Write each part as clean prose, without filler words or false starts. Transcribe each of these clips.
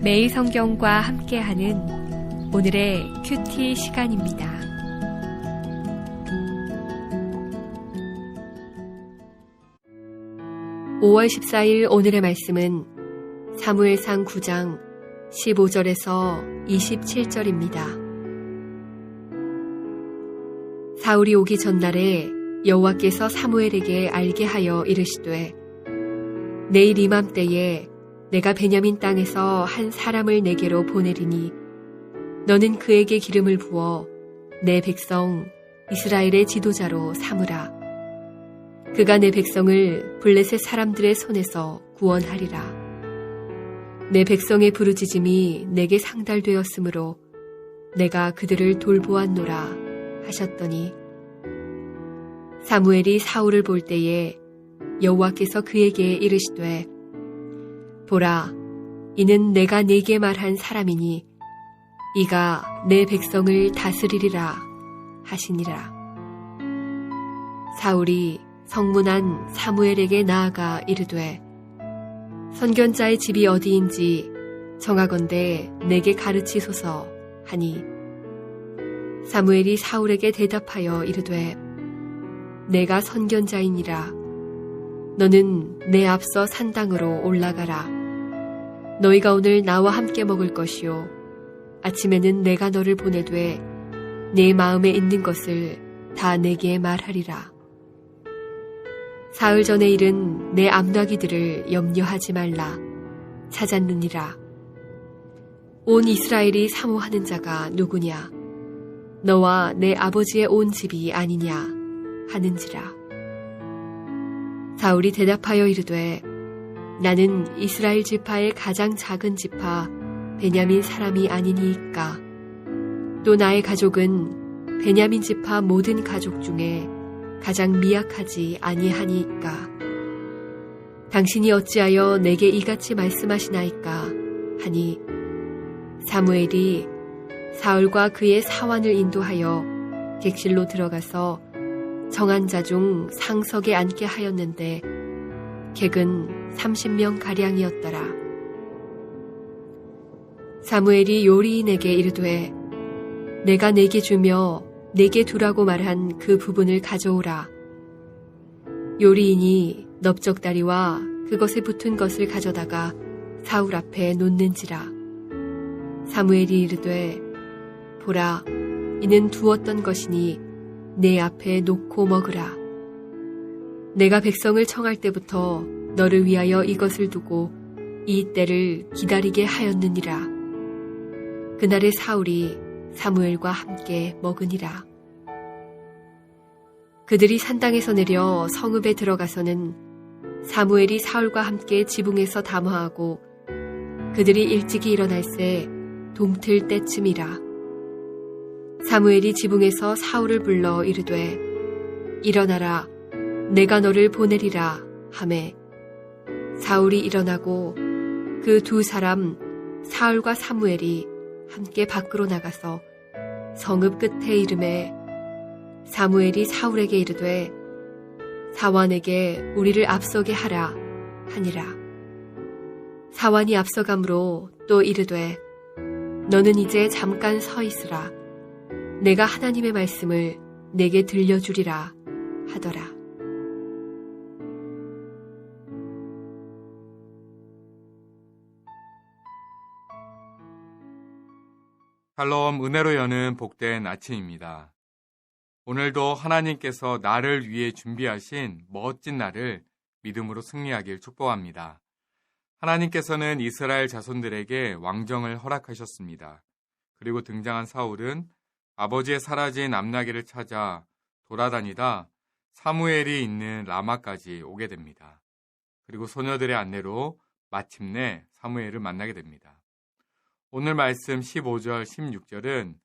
매일 성경과 함께하는 오늘의 큐티 시간입니다. (5월 14일) 오늘의 말씀은 사무엘상 9장 15절에서 27절입니다. 사울이 오기 전날에 여호와께서 사무엘에게 알게 하여 이르시되 내일 이맘때에 내가 베냐민 땅에서 한 사람을 내게로 보내리니 너는 그에게 기름을 부어 내 백성 이스라엘의 지도자로 삼으라. 그가 내 백성을 블레셋 사람들의 손에서 구원하리라. 내 백성의 부르짖음이 내게 상달되었으므로 내가 그들을 돌보았노라 하셨더니 사무엘이 사울을 볼 때에 여호와께서 그에게 이르시되 보라, 이는 내가 네게 말한 사람이니 이가 내 백성을 다스리리라 하시니라. 사울이 성문안 사무엘에게 나아가 이르되 선견자의 집이 어디인지 정하건대 내게 가르치소서 하니 사무엘이 사울에게 대답하여 이르되 내가 선견자이니라. 너는 내 앞서 산당으로 올라가라. 너희가 오늘 나와 함께 먹을 것이요 아침에는 내가 너를 보내되 내 마음에 있는 것을 다 내게 말하리라. 사흘 전의 일은 내 암나기들을 염려하지 말라. 찾았느니라. 온 이스라엘이 사모하는 자가 누구냐? 너와 내 아버지의 온 집이 아니냐 하는지라. 사울이 대답하여 이르되 나는 이스라엘 지파의 가장 작은 지파 베냐민 사람이 아니니이까. 또 나의 가족은 베냐민 지파 모든 가족 중에 가장 미약하지 아니하니이까. 당신이 어찌하여 내게 이같이 말씀하시나이까 하니 사무엘이 사울과 그의 사환을 인도하여 객실로 들어가서 정한 자 중 상석에 앉게 하였는데 객은 30명 가량이었더라. 사무엘이 요리인에게 이르되 내가 내게 주며 내게 두라고 말한 그 부분을 가져오라. 요리인이 넓적다리와 그것에 붙은 것을 가져다가 사울 앞에 놓는지라. 사무엘이 이르되 보라, 이는 두었던 것이니 내 앞에 놓고 먹으라. 내가 백성을 청할 때부터 너를 위하여 이것을 두고 이 때를 기다리게 하였느니라. 그날에 사울이 사무엘과 함께 먹으니라. 그들이 산당에서 내려 성읍에 들어가서는 사무엘이 사울과 함께 지붕에서 담화하고 그들이 일찍이 일어날새 동틀 때쯤이라. 사무엘이 지붕에서 사울을 불러 이르되 일어나라, 내가 너를 보내리라 하매 사울이 일어나고 그 두 사람 사울과 사무엘이 함께 밖으로 나가서 성읍 끝에 이르매 사무엘이 사울에게 이르되 사완에게 우리를 앞서게 하라 하니라. 사완이 앞서감으로 또 이르되 너는 이제 잠깐 서 있으라. 내가 하나님의 말씀을 내게 들려주리라 하더라. 샬롬, 은혜로 여는 복된 아침입니다. 오늘도 하나님께서 나를 위해 준비하신 멋진 날을 믿음으로 승리하길 축복합니다. 하나님께서는 이스라엘 자손들에게 왕정을 허락하셨습니다. 그리고 등장한 사울은 아버지의 사라진 암나기를 찾아 돌아다니다 사무엘이 있는 라마까지 오게 됩니다. 그리고 소녀들의 안내로 마침내 사무엘을 만나게 됩니다. 오늘 말씀 15절, 16절은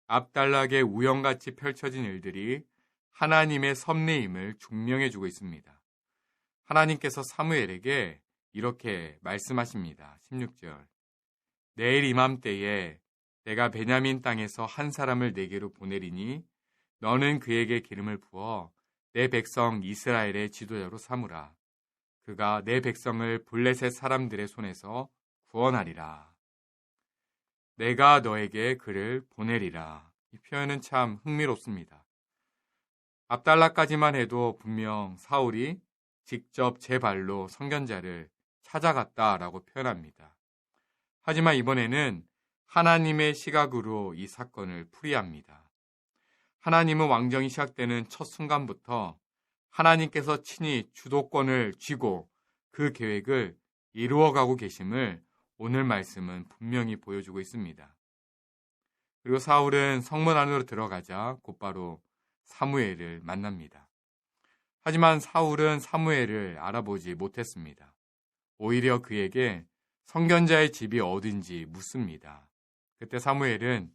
앞달락의 우연같이 펼쳐진 일들이 하나님의 섭리임을 증명해주고 있습니다. 하나님께서 사무엘에게 이렇게 말씀하십니다. 16절 내일 이맘때에 내가 베냐민 땅에서 한 사람을 내게로 보내리니 너는 그에게 기름을 부어 내 백성 이스라엘의 지도자로 삼으라. 그가 내 백성을 블레셋 사람들의 손에서 구원하리라. 내가 너에게 그를 보내리라. 이 표현은 참 흥미롭습니다. 압달라까지만 해도 분명 사울이 직접 제 발로 선견자를 찾아갔다라고 표현합니다. 하지만 이번에는 하나님의 시각으로 이 사건을 풀이합니다. 하나님은 왕정이 시작되는 첫 순간부터 하나님께서 친히 주도권을 쥐고 그 계획을 이루어가고 계심을 오늘 말씀은 분명히 보여주고 있습니다. 그리고 사울은 성문 안으로 들어가자 곧바로 사무엘을 만납니다. 하지만 사울은 사무엘을 알아보지 못했습니다. 오히려 그에게 선견자의 집이 어딘지 묻습니다. 그때 사무엘은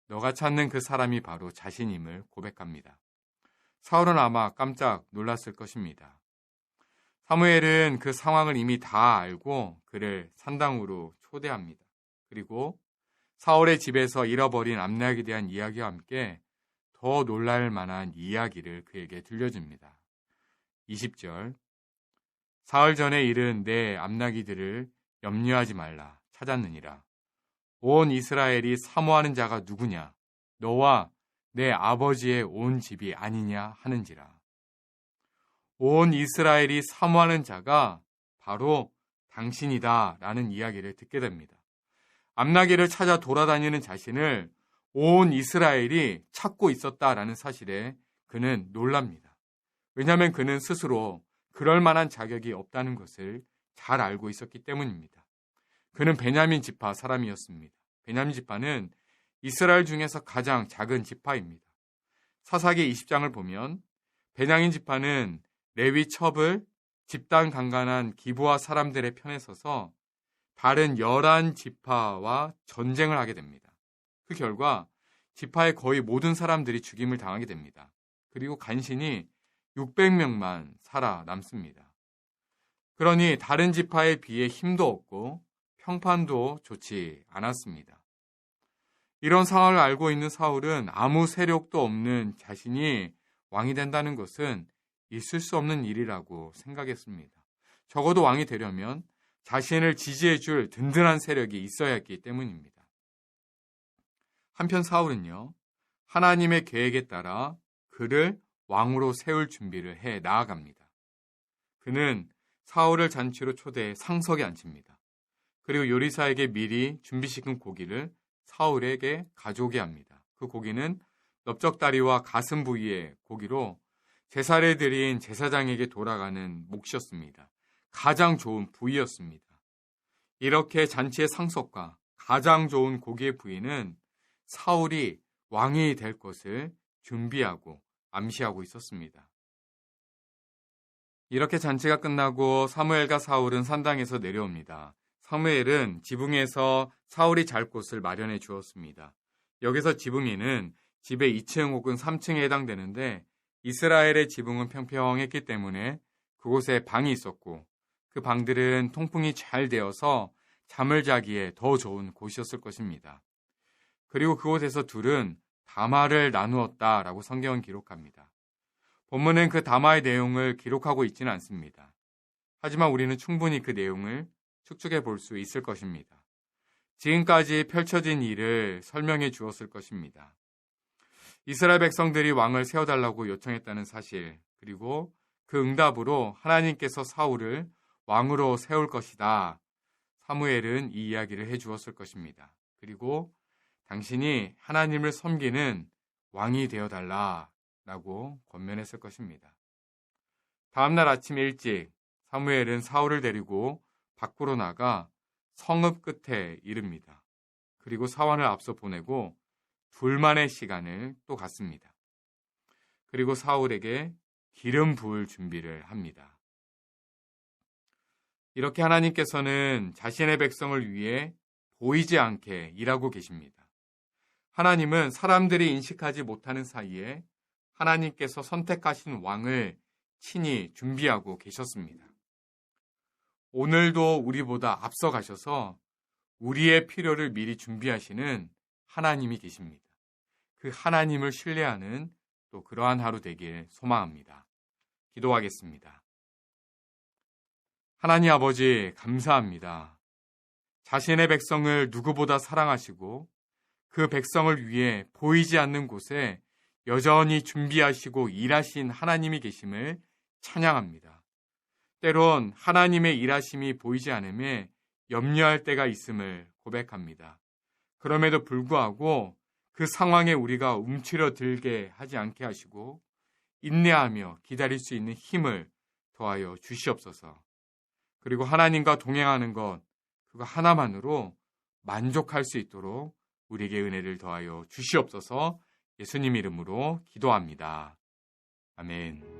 너가 찾는 그 사람이 바로 자신임을 고백합니다. 사울은 아마 깜짝 놀랐을 것입니다. 사무엘은 그 상황을 이미 다 알고 그를 산당으로 초대합니다. 그리고 사울의 집에서 잃어버린 암낙에 대한 이야기와 함께 더 놀랄 만한 이야기를 그에게 들려줍니다. 20절 사흘 전에 잃은 내 암낙이들을 염려하지 말라 찾았느니라. 온 이스라엘이 사모하는 자가 누구냐? 너와 내 아버지의 온 집이 아니냐 하는지라. 온 이스라엘이 사모하는 자가 바로 당신이다 라는 이야기를 듣게 됩니다. 암낙이를 찾아 돌아다니는 자신을 온 이스라엘이 찾고 있었다라는 사실에 그는 놀랍니다. 왜냐하면 그는 스스로 그럴 만한 자격이 없다는 것을 잘 알고 있었기 때문입니다. 그는 베냐민 지파 사람이었습니다. 베냐민 지파는 이스라엘 중에서 가장 작은 지파입니다. 사사기 20장을 보면 베냐민 지파는 레위 첩을 집단 강간한 기브아 사람들의 편에 서서 다른 11지파와 전쟁을 하게 됩니다. 그 결과 지파의 거의 모든 사람들이 죽임을 당하게 됩니다. 그리고 간신히 600명만 살아남습니다. 그러니 다른 지파에 비해 힘도 없고 평판도 좋지 않았습니다. 이런 상황을 알고 있는 사울은 아무 세력도 없는 자신이 왕이 된다는 것은 있을 수 없는 일이라고 생각했습니다. 적어도 왕이 되려면 자신을 지지해줄 든든한 세력이 있어야 했기 때문입니다. 한편 사울은요, 하나님의 계획에 따라 그를 왕으로 세울 준비를 해 나아갑니다. 그는 사울을 잔치로 초대해 상석에 앉힙니다. 그리고 요리사에게 미리 준비시킨 고기를 사울에게 가져오게 합니다. 그 고기는 넓적다리와 가슴 부위의 고기로 제사를 드린 제사장에게 돌아가는 몫이었습니다. 가장 좋은 부위였습니다. 이렇게 잔치의 상석과 가장 좋은 고기의 부위는 사울이 왕이 될 것을 준비하고 암시하고 있었습니다. 이렇게 잔치가 끝나고 사무엘과 사울은 산당에서 내려옵니다. 사무엘은 지붕에서 사울이 잘 곳을 마련해 주었습니다. 여기서 지붕이는 집의 2층 혹은 3층에 해당되는데 이스라엘의 지붕은 평평했기 때문에 그곳에 방이 있었고 그 방들은 통풍이 잘 되어서 잠을 자기에 더 좋은 곳이었을 것입니다. 그리고 그곳에서 둘은 담화를 나누었다라고 성경은 기록합니다. 본문은 그 담화의 내용을 기록하고 있지는 않습니다. 하지만 우리는 충분히 그 내용을 축적해 볼 수 있을 것입니다. 지금까지 펼쳐진 일을 설명해 주었을 것입니다. 이스라엘 백성들이 왕을 세워달라고 요청했다는 사실, 그리고 그 응답으로 하나님께서 사울을 왕으로 세울 것이다. 사무엘은 이 이야기를 해 주었을 것입니다. 그리고 당신이 하나님을 섬기는 왕이 되어달라라고 권면했을 것입니다. 다음날 아침 일찍 사무엘은 사울을 데리고 밖으로 나가 성읍 끝에 이릅니다. 그리고 사환을 앞서 보내고 둘만의 시간을 또 갖습니다. 그리고 사울에게 기름 부을 준비를 합니다. 이렇게 하나님께서는 자신의 백성을 위해 보이지 않게 일하고 계십니다. 하나님은 사람들이 인식하지 못하는 사이에 하나님께서 선택하신 왕을 친히 준비하고 계셨습니다. 오늘도 우리보다 앞서 가셔서 우리의 필요를 미리 준비하시는 하나님이 계십니다. 그 하나님을 신뢰하는 또 그러한 하루 되길 소망합니다. 기도하겠습니다. 하나님 아버지 감사합니다. 자신의 백성을 누구보다 사랑하시고 그 백성을 위해 보이지 않는 곳에 여전히 준비하시고 일하신 하나님이 계심을 찬양합니다. 때론 하나님의 일하심이 보이지 않음에 염려할 때가 있음을 고백합니다. 그럼에도 불구하고 그 상황에 우리가 움츠러들게 하지 않게 하시고 인내하며 기다릴 수 있는 힘을 더하여 주시옵소서. 그리고 하나님과 동행하는 것, 그거 하나만으로 만족할 수 있도록 우리에게 은혜를 더하여 주시옵소서. 예수님 이름으로 기도합니다. 아멘.